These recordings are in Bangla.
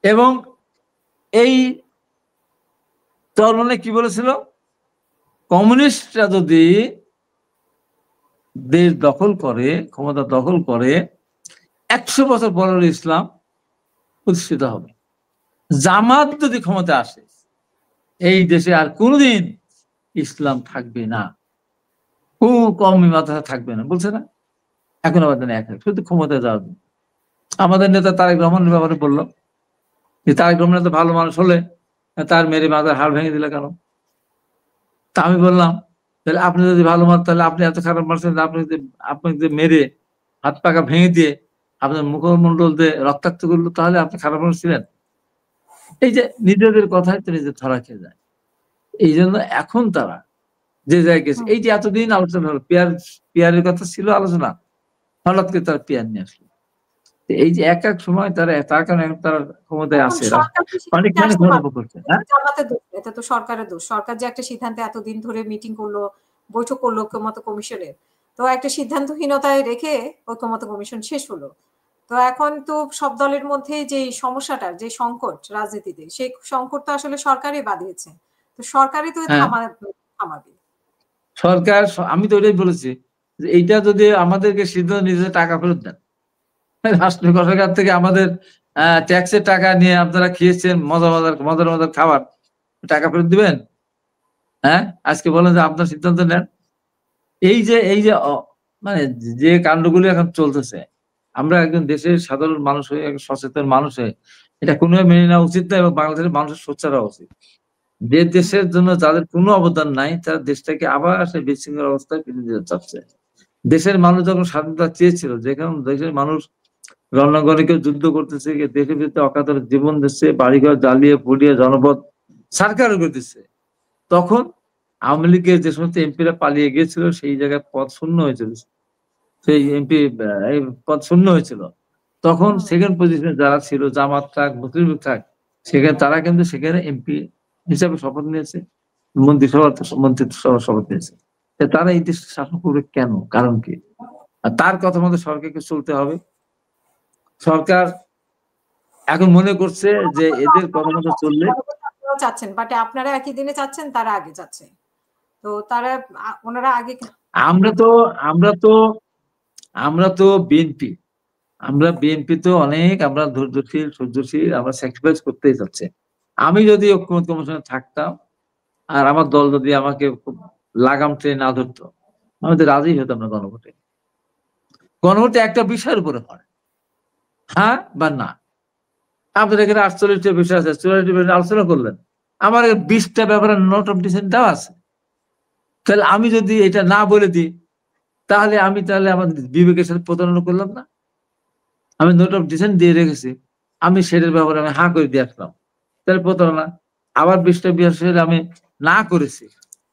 এবং এই তরুণে কি বলেছিল, কমিউনিস্টরা যদি দেশ দখল করে, ক্ষমতা দখল করে, 100 বছর পরে ইসলাম প্রতিষ্ঠিত হবে। জামাত যদি ক্ষমতা আসে, এই দেশে আর কোনোদিন ইসলাম থাকবে না, কোন কওমি মাদ্রাসা থাকবে না, বলছে না? এখন আবার এক শুধু ক্ষমতায় যাওয়ার জন্য। আমাদের নেতা তারেক রহমানের ব্যাপারে বললো যে তারেক রহমান তো ভালো মানুষ হলে তার মেরে মাথার হাড় ভেঙে দিলে কেন? তা আমি বললাম, তাহলে আপনি যদি ভালো মানুষ, তাহলে আপনি এত খারাপ মানুষ, আপনি যে মেরে হাত পাকা ভেঙে দিয়ে আপনার মুখমন্ডল দিয়ে রক্তাক্ত করলো, তাহলে আপনি খারাপ মানুষ ছিলেন? এই যে নিজেদের কথায় তো নিজে ধরা খেয়ে যায়। এই জন্য এখন তারা যে জায়গায় গেছে, এই যে এতদিন আলোচনা হলো, পিয়ারের কথা ছিল আলোচনা, হঠাৎ করে তারা পিয়ার নিয়ে আসলো। এই যে এক এক সময় তার কারণে তারা ক্ষমতায় আসে, অনেক করছে। এটা তো সরকারের দোষ। সরকার যে একটা সিদ্ধান্তে এতদিন ধরে মিটিং করলো, বৈঠক করলো ঐক্যমত কমিশনের, তো একটা সিদ্ধান্তহীনতায় রেখে ঐক্যমত কমিশন শেষ হলো। তো এখন তো সব দলের মধ্যে যে সমস্যাটা, যে সংকট রাজনীতিতে, সেই সংকট তো আসলে সরকারই বাঁধিয়েছে। তো সরকারই তো থামাবে। সরকার, আমি তো এটাই বলেছি যে এইটা যদি আমাদেরকে সিদ্ধান্ত নিজে টাকা ফেরত দেন, রাষ্ট্র সরকার থেকে আমাদের ট্যাক্সের টাকা নিয়ে আপনারা খেয়েছেন মজার খাবার, টাকা ফেরত দিবেন? হ্যাঁ, আজকে বলেন যে আপনার সিদ্ধান্ত নেন। এই যে মানে যে কাণ্ডগুলি এখন চলতেছে, আমরা একজন দেশের সাধারণ মানুষ হয়ে, সচেতন মানুষ হয়ে এটা কোনোভাবে মেনে নেওয়া উচিত না, এবং বাংলাদেশের মানুষের সোচ্চার হওয়া উচিত। যে দেশের জন্য যাদের কোনো অবদান নাই, তারা দেশটাকে আবার সে বিশৃঙ্খল অবস্থায় ফেলে দিতে চাচ্ছে। দেশের মানুষ যখন স্বাধীনতা চেয়েছিল, যেখানে দেশের মানুষ রণাঙ্গনে যুদ্ধ করতেছে, দেশের ভিতরে অকাতরে জীবন দিচ্ছে, বাড়িঘর জ্বালিয়ে পুড়িয়ে জনপদ সরকার করতেছে, তখন আওয়ামী লীগের যে সমস্ত এমপিরা পালিয়ে গিয়েছিল, সেই জায়গায় পদ শূন্য হয়েছিল, সেই এমপি পদ শূন্য হয়েছিল। তখন সেকেন্ড পজিশনে যারা ছিল, জামাত থাক, মুসলিম থাক, সেখানে তারা কিন্তু সেখানে এমপি হিসাবে শপথ নিয়েছে, মন্ত্রিসভার শপথ নিয়েছে। তারা এই দেশ শাসন করবে কেন? কারণ কি? আর তার কথা মতো সরকারকে চলতে হবে। সরকার এখন মনে করছে যে এদের কথা মতো চললে চাচ্ছেন, বাট আপনারা একই দিনে চাচ্ছেন, তারা আগে চাচ্ছে। তো তারা, ওনারা আগে, আমরা তো বিএনপি, তো অনেক আমরা ধৈর্যশীল, সহ্যশীল, আমরা স্যাক্রিফাইস করতেই চাচ্ছে। আমি যদি ঐক্যমত কমিশনে থাকতাম আর আমার দল যদি আমাকে লাগাম টেনে না ধরতো, আমি তো রাজি হতাম না গণভোটে। গণভোটে একটা বিষয়ের উপরে হয়, হ্যাঁ বা না। আপনাদের এখানে 48টা বিষয় আছে, 44টা বিষয় আলোচনা করলেন, আমার 20টা ব্যাপারে নোট অফ ডিসেন্ট দেওয়া আছে। তাহলে আমি যদি এটা না বলে দিই, তাহলে আমার বিবেকের সাথে প্রতারণা করলাম না? আমি নোট অফ ডিসেন্ট দিয়ে রেখেছি, আমি সেটার ব্যাপারে আমি হ্যাঁ করে দিয়ে আসলাম, তাহলে প্রতারণা। আবার 20টা বিষয় আমি না করেছি,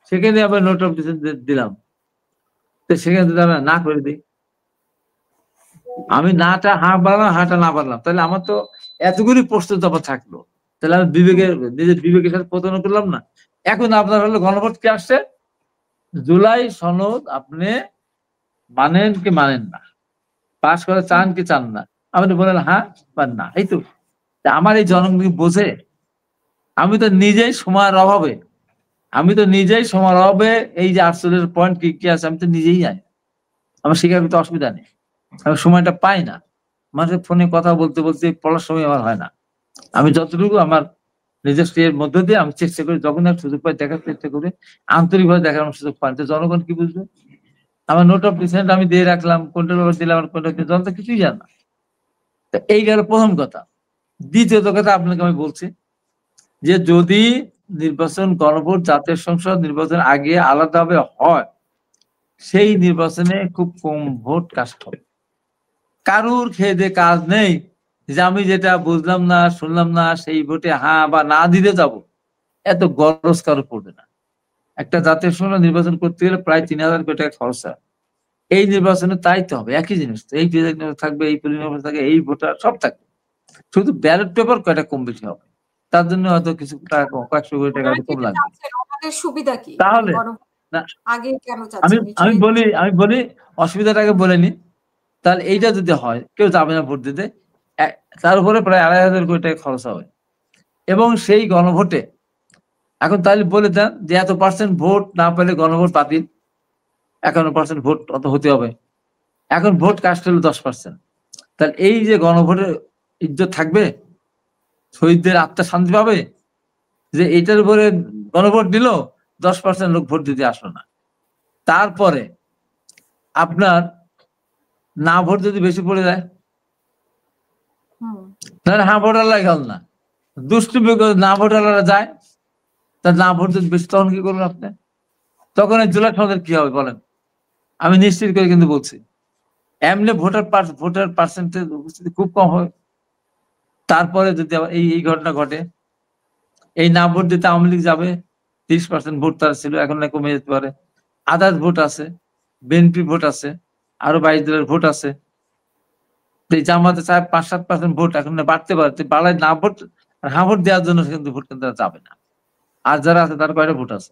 সেখানে আবার নোট অফ ডিসেন্ট দিলাম, তো সেখানে যদি আমি না করে দিই, আমি নাটা হ্যাঁ বাড়লাম, হাঁটা না বাড়লাম, তাহলে আমার তো এতগুলি প্রশ্ন আবার থাকলো, তাহলে আমি নিজের বিবেকের সাথে প্রতারণা করলাম না? এখন আপনার হলো গণভোট কি আসছে, জুলাই সনদ আপনি মানেন কি মানেন না, পাশ করে চান কি চান না, আপনি বলেন হ্যাঁ বা না। এই তো আমার এই জনগণ বোঝে? আমি তো নিজেই সময়ের অভাবে এই যে 48 পয়েন্ট কি আছে, আমি তো নিজেই জানি, আমার শিকার করতে অসুবিধা নেই, আমি সময়টা পাই না, মানুষের ফোনে কথা বলতে বলতে পড়ার সময় আমার হয় না। আমি যতটুকু আমার নিজস্ব এর মধ্যে দিয়ে আমি চেষ্টা করি, যখন এক সুযোগ পাই দেখার চেষ্টা করি, আন্তরিকভাবে দেখার আমার সুযোগ পাই, জনগণ কি বুঝবে? আমার নোট অফ ডিসেন্ট আমি দিয়ে রাখলাম, কোনটার ব্যাপার দিলাম, কোনটা জনতা তো কিছুই জানে না। এই গেল প্রথম কথা। দ্বিতীয়ত কথা আপনাকে আমি বলছি যে যদি নির্বাচন, গণভোট, জাতীয় সংসদ নির্বাচন আগে আলাদাভাবে হয়, সেই নির্বাচনে খুব কম ভোট কাস্ট হবে। কারুর খেয়ে কাজ নেই যে আমি যেটা বুঝলাম না, শুনলাম না, সেই ভোটে হ্যাঁ বা না দিতে যাব, এত গরজ কারো পড়বে না। একটা জাতীয় সংসদ নির্বাচন করতে গেলে প্রায় 3000 কোটি টাকা খরচ হয়। এই নির্বাচনে তাই তো হবে, একই জিনিস তো, এই থাকবে, এই থাকবে, এই ভোটার সব থাকবে, শুধু ব্যালট পেপার কয়টা কম বেশি হবে, তার জন্য হয়তো কিছু টাকা, কয়েকশো কোটি টাকা কম লাগবে। সুবিধা কি তাহলে আমি বলি অসুবিধাটাকে বলে নি, তাহলে এইটা যদি হয়, কেউ যাবে না ভোট দিতে, তার উপরে প্রায় 2,500 কোটি টাকা খরচ হবে। এবং সেই গণভোটে এখন তাহলে বলে দেন যে এত পার্সেন্ট ভোট না পেলে গণভোট বাতিল, 51% ভোট অত হতে হবে। এখন ভোট কাস্ট হলো 10%। তাহলে এই যে গণভোটের ইজ্জত থাকবে, শহীদদের আত্মা শান্তি পাবে যে এইটার উপরে গণভোট দিল, 10% লোক ভোট দিতে আসলো না। তারপরে আপনার না ভোট যদি বেশি পড়ে যায়, তাহলে হ্যাঁ ভোটাররা গেল না, দুষ্টু না ভোটাররা যায়, তার না ভোট যদি বেশি, তখন কি করবেন আপনি? তখন এই জুলাই সনদের কি হবে বলেন? আমি নিশ্চিত করে কিন্তু বলছি, এমনি ভোটার পার্সেন্টেজ উপস্থিতি খুব কম হবে। তারপরে যদি আবার এই ঘটনা ঘটে, এই না ভোট দিতে আওয়ামী লীগ যাবে, 30% ভোট তার ছিল, এখন না কমে যেতে পারে। আদার্স ভোট আছে, বিএনপি ভোট আছে, আরো 22 দলের ভোট আছে। জামাতে চায় 5-7% ভোট এখন না বাড়তে পারে, বাড়ায় না ভোট হ্যাঁ ভোট দেওয়ার জন্য কিন্তু ভোট কেন্দ্রে যাবে না। আর যারা আছে তার কয়টা ভোট আছে?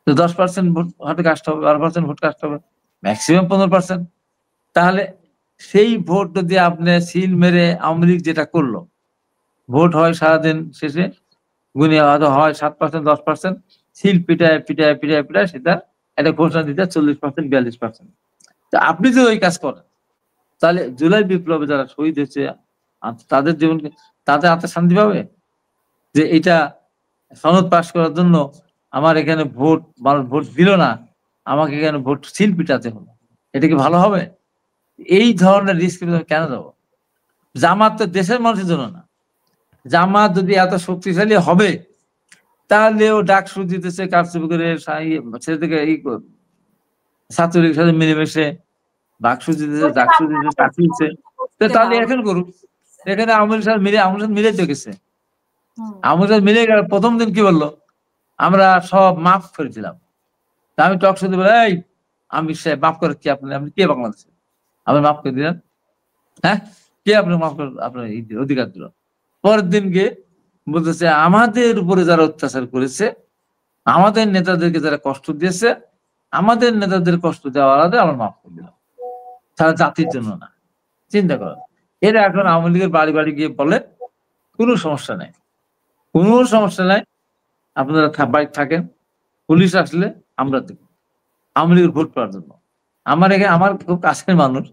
তো 10% ভোট হয়তো কাস্ট হবে, 12% ভোট কাস্ট হবে, ম্যাক্সিমাম 15%। তাহলে সেই ভোট যদি আপনি সিল মেরে আওয়ামী লীগ যেটা করলো, ভোট হয় সারাদিন শেষে গুনিয়ে হয়তো হয় 7%, 10%, সিল পিটায় পিটায় পিটায় পিটায় সেটা একটা ঘোষণা দিতে 40%, 42%। তো আপনি যদি ওই কাজ করেন, তাহলে জুলাই বিপ্লবে যারা শহীদ হয়েছে তাদের জীবনকে, তাদের আত্মা শান্তি পাবে যে এটা সনদ পাশ করার জন্য আমার এখানে মানুষ ভোট দিল না, আমাকে এখানে ভোট সিল পিটাতে হলো। এটা কি ভালো হবে? এই ধরনের রিস্ক কেন দেবো? জামাত তো দেশের মানুষের জন্য না। জামাত যদি এত শক্তিশালী হবে, তাহলে ও ডাকসু দিতেছে, কারচুপি করে ছেলে থেকে এই ছাত্রলীগের সাথে মিলেমিশে বাক্সু দিতেছে, ডাকসু দিতেছে, চাকরি দিচ্ছে, তাহলে এখন করুক। এখানে আওয়ামী লীগের সাথে মিলে তো গেছে। আওয়ামী লীগের সাথে মিলে গেল, প্রথম দিন কি বললো? আমরা সব মাফ করেছিলাম। আমি টক শুনতে বলে, এই আমি মাফ করে কি আপনি কে বাংলাদেশে আপনি মাফ করে দিলেন? হ্যাঁ, কে আপনি মাফ করে আপনার অধিকার দিল? পরের দিন গিয়ে বলতেছে আমাদের উপরে যারা অত্যাচার করেছে, আমাদের নেতাদেরকে যারা কষ্ট দিয়েছে, আমাদের নেতাদের কষ্ট দেওয়া আলাদা, আমরা মাফ করে দিলাম, সারা জাতির জন্য না। চিন্তা করো, এরা এখন আওয়ামী লীগের বাড়ি বাড়ি গিয়ে বলে কোনো সমস্যা নেই, কোনো সমস্যা নাই, আপনারা বাড়ি থাকেন, পুলিশ আসলে আমরা দেব আওয়ামী লীগের ভোট পাওয়ার জন্য। আমার খুব কাছের মানুষ